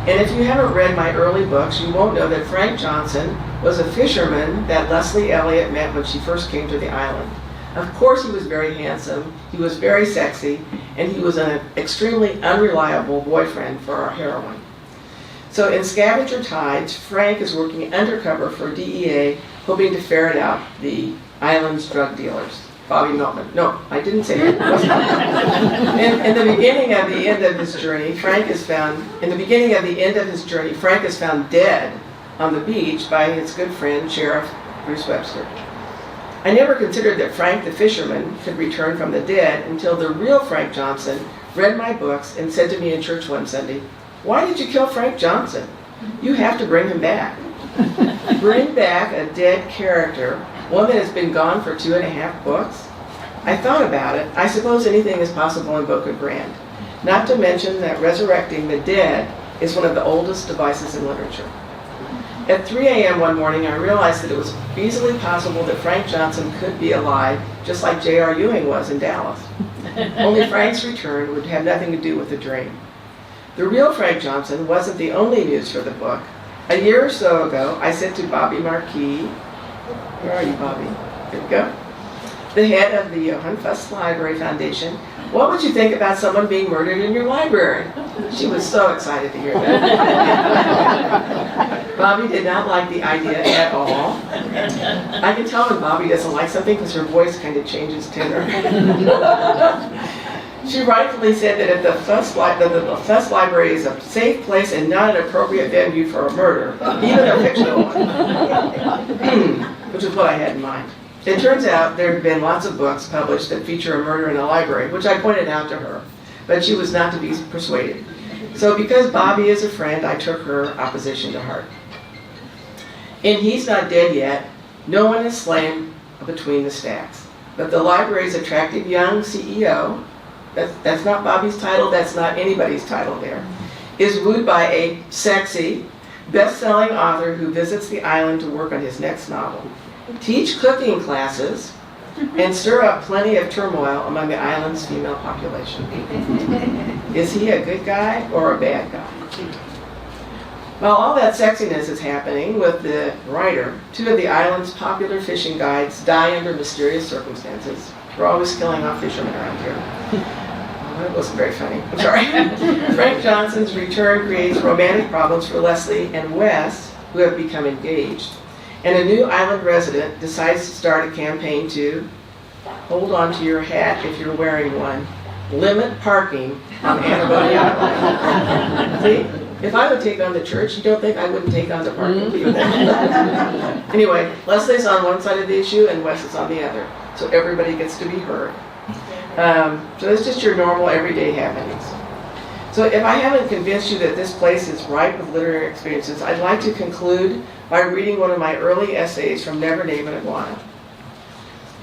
And if you haven't read my early books, you won't know that Frank Johnson was a fisherman that Leslie Elliott met when she first came to the island. Of course he was very handsome, he was very sexy, and he was an extremely unreliable boyfriend for our heroine. So in Scavenger Tides, Frank is working undercover for DEA, hoping to ferret out the island's drug dealers. Bobby Meltman. No, I didn't say that. In the beginning of the end of his journey, Frank is found dead on the beach by his good friend, Sheriff Bruce Webster. I never considered that Frank the fisherman could return from the dead until the real Frank Johnson read my books and said to me in church one Sunday, "Why did you kill Frank Johnson? You have to bring him back." Bring back a dead character, one that has been gone for 2.5 books? I thought about it. I suppose anything is possible in Boca Grande. Not to mention that resurrecting the dead is one of the oldest devices in literature. At 3 a.m. one morning, I realized that it was easily possible that Frank Johnson could be alive, just like J.R. Ewing was in Dallas. Only Frank's return would have nothing to do with the dream. The real Frank Johnson wasn't the only news for the book. A year or so ago, I said to Bobby Marquis, where are you, Bobby? There we go. The head of the Johann Fuss Library Foundation, "What would you think about someone being murdered in your library?" She was so excited to hear that. Bobby did not like the idea at all. I can tell when Bobby doesn't like something because her voice kind of changes tenor. She rightfully said that if the Fuss Library is a safe place and not an appropriate venue for a murder, even a fictional one, which is what I had in mind. It turns out there have been lots of books published that feature a murder in a library, which I pointed out to her, but she was not to be persuaded. So because Bobby is a friend, I took her opposition to heart. In He's Not Dead Yet, no one is slain between the stacks, but the library's attractive young CEO, that's not Bobby's title, that's not anybody's title there, is wooed by a sexy, best-selling author who visits the island to work on his next novel, teach cooking classes, and stir up plenty of turmoil among the island's female population. Is he a good guy or a bad guy? While all that sexiness is happening with the writer, 2 of the island's popular fishing guides die under mysterious circumstances. We're always killing off fishermen around here. That wasn't very funny. I'm sorry. Frank Johnson's return creates romantic problems for Leslie and Wes, who have become engaged. And a new island resident decides to start a campaign to hold on to your hat if you're wearing one. Limit parking on Annabelle Island. See, if I would take on the church, you don't think I wouldn't take on the parking people? Anyway, Leslie's on one side of the issue and Wes is on the other. So everybody gets to be heard. So it's just your normal everyday happenings. So if I haven't convinced you that this place is ripe with literary experiences, I'd like to conclude by reading one of my early essays from Never Name an Iguana.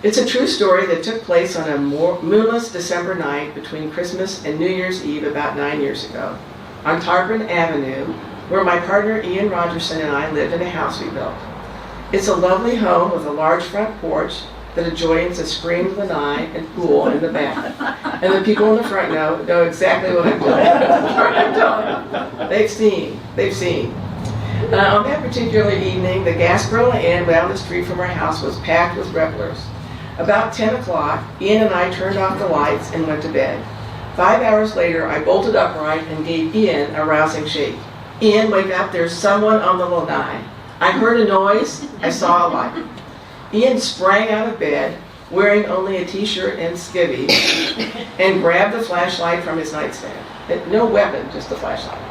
It's a true story that took place on a moonless December night between Christmas and New Year's Eve about 9 years ago on Tarpon Avenue, where my partner Ian Rogerson and I lived in a house we built. It's a lovely home with a large front porch that adjoins a screened lanai and pool in the back. And the people in the front know exactly what I'm doing. They've seen. On that particular evening, the gas grill inn down the street from our house was packed with revelers. About 10 o'clock, Ian and I turned off the lights and went to bed. 5 hours later, I bolted upright and gave Ian a rousing shake. "Ian, wake up, there's someone on the lanai." I heard a noise, I saw a light. Ian sprang out of bed, wearing only a t-shirt and skivvies, and grabbed the flashlight from his nightstand. No weapon, just a flashlight.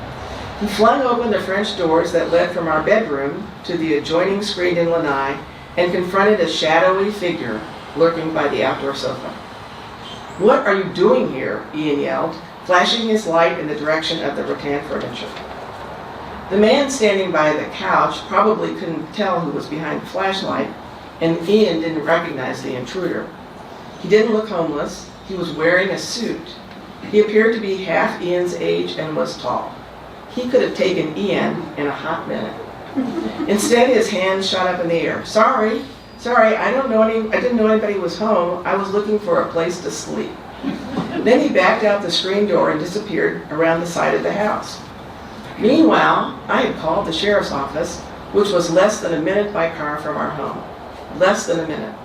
He flung open the French doors that led from our bedroom to the adjoining screened-in lanai and confronted a shadowy figure lurking by the outdoor sofa. "What are you doing here?" Ian yelled, flashing his light in the direction of the rattan furniture. The man standing by the couch probably couldn't tell who was behind the flashlight, and Ian didn't recognize the intruder. He didn't look homeless. He was wearing a suit. He appeared to be half Ian's age and was tall. He could have taken Ian in a hot minute. Instead, his hands shot up in the air. Sorry, I didn't know anybody was home. I was looking for a place to sleep." Then he backed out the screen door and disappeared around the side of the house. Meanwhile, I had called the sheriff's office, which was less than a minute by car from our home. Less than a minute.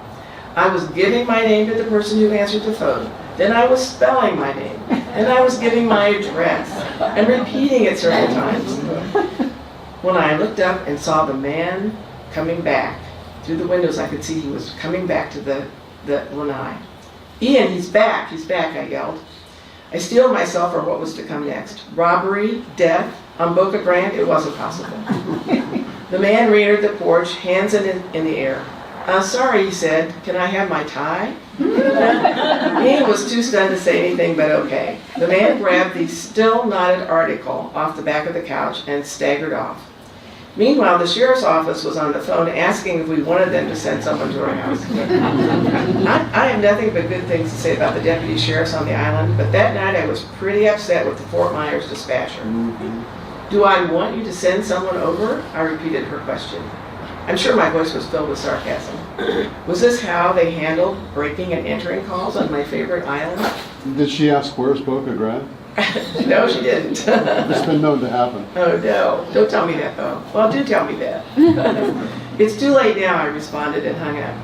I was giving my name to the person who answered the phone. Then I was spelling my name. And I was giving my address and repeating it several times. When I looked up and saw the man coming back, through the windows I could see he was coming back to the the lanai. "Ian, he's back, I yelled. I steeled myself for what was to come next. Robbery, death, on Boca Grande, it wasn't possible. The man re-entered the porch, hands in the air. Sorry, he said, can I have my tie? Ian was too stunned to say anything but okay. The man grabbed the still knotted article off the back of the couch and staggered off. Meanwhile, the sheriff's office was on the phone asking if we wanted them to send someone to our house. I have nothing but good things to say about the deputy sheriffs on the island, but that night I was pretty upset with the Fort Myers dispatcher. "Do I want you to send someone over?" I repeated her question. I'm sure my voice was filled with sarcasm. Was this how they handled breaking and entering calls on my favorite island?
Did she ask where's Boca Grande?
No, she didn't.
It's been known to happen.
Oh no, don't tell me that though. Well, do tell me that. It's too late now, I responded and hung up.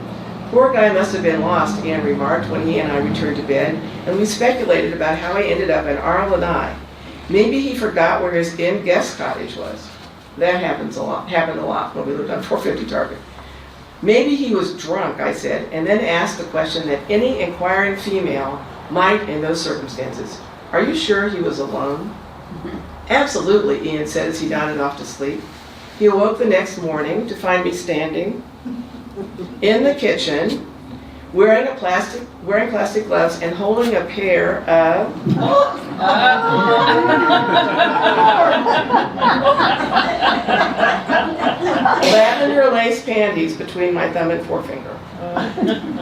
Poor guy must have been lost, Anne remarked when he and I returned to bed, and we speculated about how he ended up in our lanai. Maybe he forgot where his inn guest cottage was. That happened a lot when we lived on 450 Target. Maybe he was drunk, I said, and then asked the question that any inquiring female might in those circumstances. Are you sure he was alone? Absolutely, Ian said as he nodded off to sleep. He awoke the next morning to find me standing in the kitchen, wearing plastic gloves and holding a pair of lavender lace panties between my thumb and forefinger.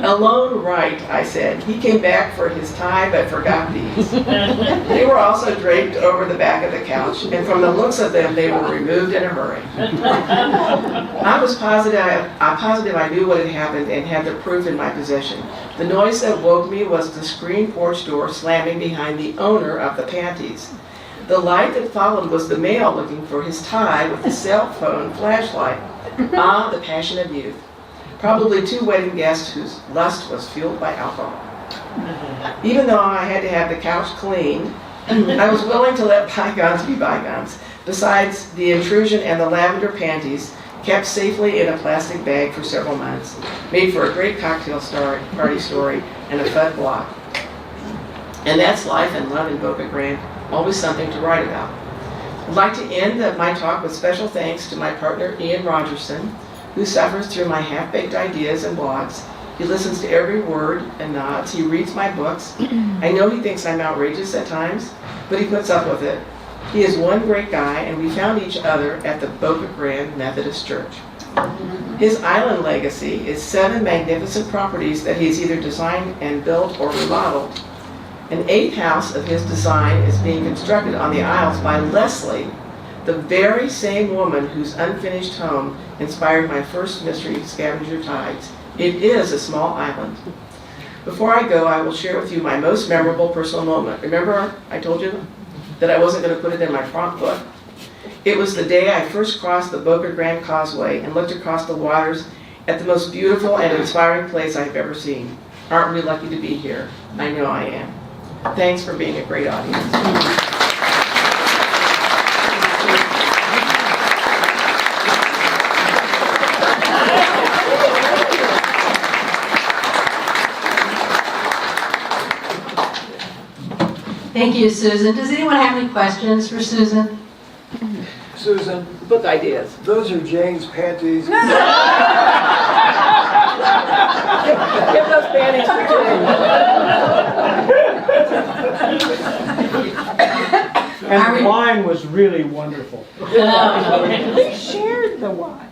Alone, right, I said. He came back for his tie but forgot these. They were also draped over the back of the couch, and from the looks of them, they were removed in a hurry. I was positive I knew what had happened and had the proof in my possession. The noise that woke me was the screen porch door slamming behind the owner of the panties. The light that followed was the male looking for his tie with the cell phone flashlight. Ah, the passion of youth. Probably two wedding guests whose lust was fueled by alcohol. Even though I had to have the couch cleaned, I was willing to let bygones be bygones. Besides, the intrusion and the lavender panties kept safely in a plastic bag for several months, made for a great cocktail party story and a fun blog. And that's life and love in Boca Grande, always something to write about. I'd like to end my talk with special thanks to my partner Ian Rogerson, who suffers through my half-baked ideas and blogs. He listens to every word and nods. He reads my books. I know he thinks I'm outrageous at times, but he puts up with it. He is one great guy, and we found each other at the Boca Grande Methodist Church. His island legacy is 7 magnificent properties that he's either designed and built or remodeled. An 8th house of his design is being constructed on the Isles by Leslie, the very same woman whose unfinished home inspired my first mystery scavenger tides. It is a small island. Before I go, I will share with you my most memorable personal moment. Remember I told you that I wasn't going to put it in my front book? It was the day I first crossed the Boca Grande Causeway and looked across the waters at the most beautiful and inspiring place I've ever seen. Aren't we lucky to be here? I know I am. Thanks for being a great audience.
Thank you, Susan. Does anyone have any questions for Susan?
Susan,
Book ideas.
those are Jane's panties.
Give those panties for Jane.
And the wine was really wonderful.
We shared the wine.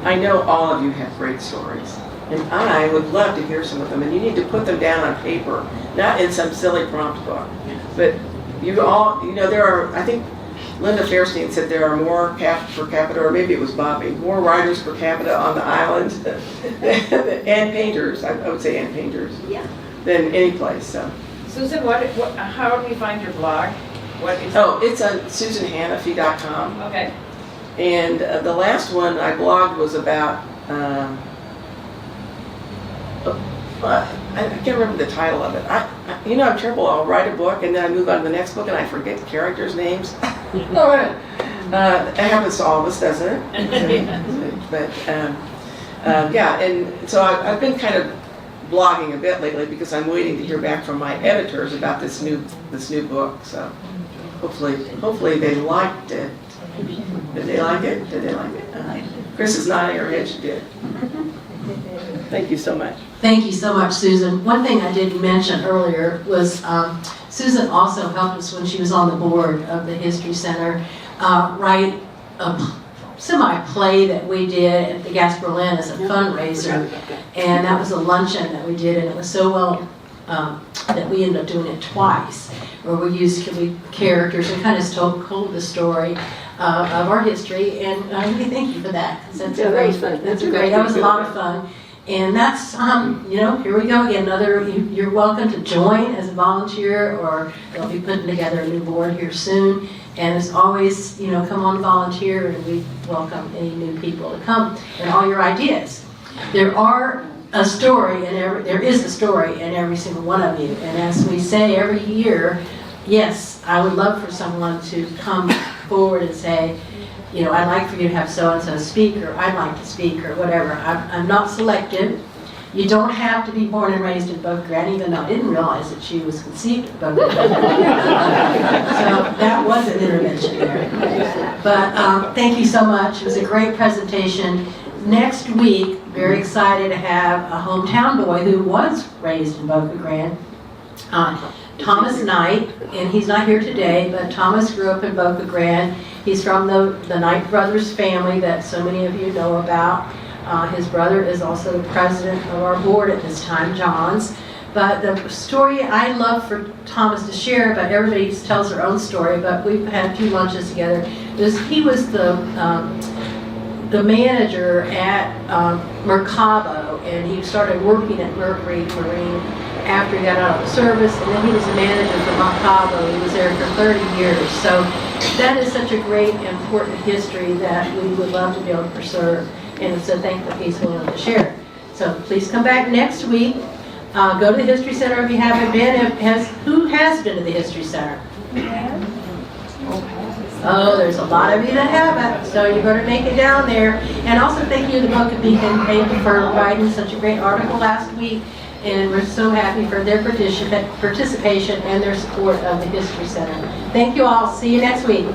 I know all of you have great stories, and I would love to hear some of them, and you need to put them down on paper, not in some silly prompt book. But you all, there are, I think Linda Fairstein said there are more per capita, or maybe it was Bobby, more writers per capita on the island, and painters, I would say, and painters, than any place. So.
Susan, how do we find your blog? What is
It's on SusanHanafee.com.
Okay.
And the last one I blogged was about, I can't remember the title of it. I'm terrible. I'll write a book and then I move on to the next book and I forget the characters' names. It happens to all of us, doesn't it? But and so I've been kind of blogging a bit lately because I'm waiting to hear back from my editors about this new book. So hopefully they liked it. Did they like it? Did they like it? Chris is nodding her head. She did. Thank you so much.
Thank you so much, Susan. One thing I didn't mention earlier was Susan also helped us when she was on the board of the History Center write a semi-play that we did at the Gas Berlin as a fundraiser. And that was a luncheon that we did, and it was so well that we ended up doing it twice, where we used characters and kind of told the story of our history. And we thank you for that, because that's
That was fun.
that was a lot of fun. And that's, here we go again. You're welcome to join as a volunteer, or they'll be putting together a new board here soon. And as always, come on volunteer, and we welcome any new people to come and all your ideas. There is a story in every single one of you. And as we say every year, yes, I would love for someone to come forward and say, I'd like for you to have so-and-so speak, or I'd like to speak, or whatever. I'm not selective. You don't have to be born and raised in Boca Grande, even though I didn't realize that she was conceived in Boca Grande. So that was an intervention there. But thank you so much. It was a great presentation. Next week, very excited to have a hometown boy who was raised in Boca Grande, Thomas Knight, and he's not here today, but Thomas grew up in Boca Grande. He's from the Knight brothers family that so many of you know about. His brother is also the president of our board at this time, John's. But the story I love for Thomas to share, but everybody tells their own story, but we've had a few lunches together, is he was the manager at Mercabo, and he started working at Mercury Marine after he got out of the service, and then he was a manager for Mercabo. He was there for 30 years. So that is such a great, important history that we would love to be able to preserve, and it's a thankful he's willing to share. So please come back next week. Go to the History Center if you haven't been. Who has been to the History Center? Oh, there's a lot of you that haven't, so you better make it down there. And also thank you to the Boca Beacon for writing such a great article last week, and we're so happy for their participation and their support of the History Center. Thank you all. See you next week.